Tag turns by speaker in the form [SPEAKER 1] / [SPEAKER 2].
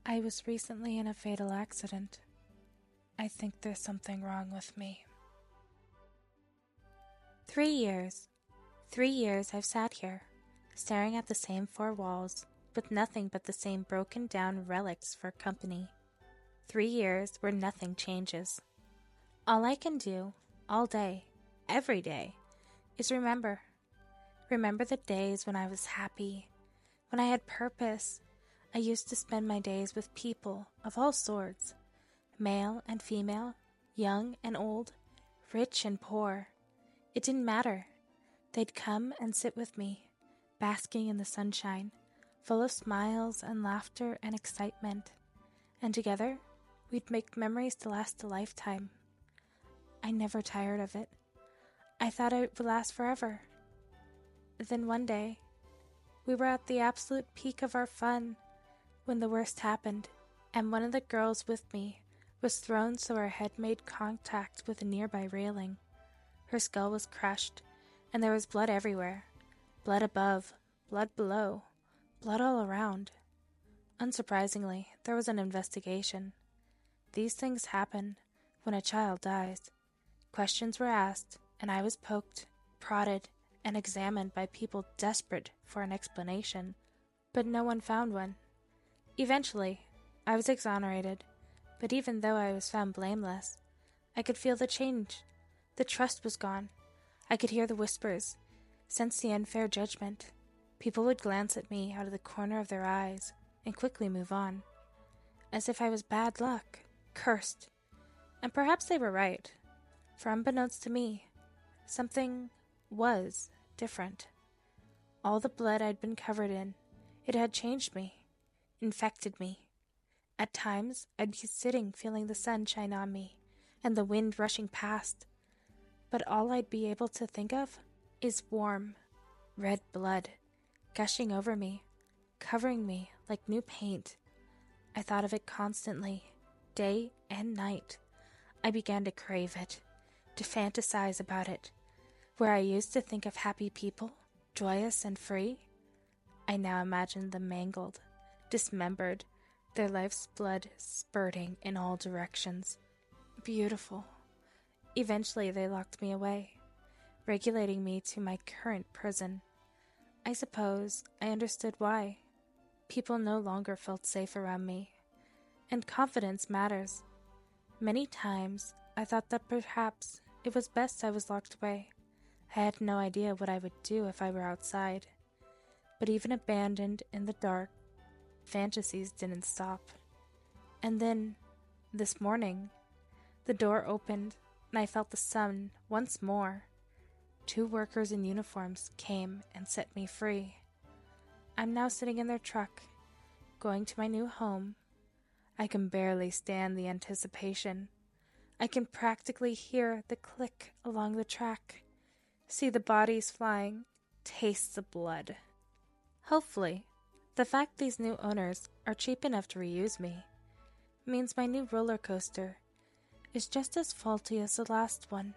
[SPEAKER 1] I was recently in a fatal accident. I think there's something wrong with me. 3 years. 3 years I've sat here, staring at the same four walls, with nothing but the same broken down relics for company. 3 years where nothing changes. All I can do, all day, every day, is remember. Remember the days when I was happy, when I had purpose. I used to spend my days with people of all sorts, male and female, young and old, rich and poor. It didn't matter. They'd come and sit with me, basking in the sunshine, full of smiles and laughter and excitement. And together, we'd make memories to last a lifetime. I never tired of it. I thought it would last forever. Then one day, we were at the absolute peak of our fun when the worst happened, and one of the girls with me was thrown so her head made contact with a nearby railing. Her skull was crushed, and there was blood everywhere. Blood above, blood below, blood all around. Unsurprisingly, there was an investigation. These things happen when a child dies. Questions were asked, and I was poked, prodded, and examined by people desperate for an explanation, but no one found one. Eventually, I was exonerated, but even though I was found blameless, I could feel the change. The trust was gone. I could hear the whispers, sense the unfair judgment. People would glance at me out of the corner of their eyes and quickly move on, as if I was bad luck, cursed. And perhaps they were right, for unbeknownst to me, something was different. All the blood I'd been covered in, it had changed me, infected me. At times, I'd be sitting feeling the sun shine on me and the wind rushing past, but all I'd be able to think of is warm, red blood gushing over me, covering me like new paint. I thought of it constantly, day and night. I began to crave it, to fantasize about it. Where I used to think of happy people, joyous and free, I now imagined them mangled, dismembered, their life's blood spurting in all directions. Beautiful. Eventually they locked me away, regulating me to my current prison. I suppose I understood why. People no longer felt safe around me, and confidence matters. Many times I thought that perhaps it was best I was locked away. I had no idea what I would do if I were outside. But even abandoned in the dark, fantasies didn't stop. And then, this morning, the door opened and I felt the sun once more. 2 workers in uniforms came and set me free. I'm now sitting in their truck, going to my new home. I can barely stand the anticipation. I can practically hear the click along the track, see the bodies flying, taste the blood. Hopefully, the fact these new owners are cheap enough to reuse me means my new roller coaster is just as faulty as the last one.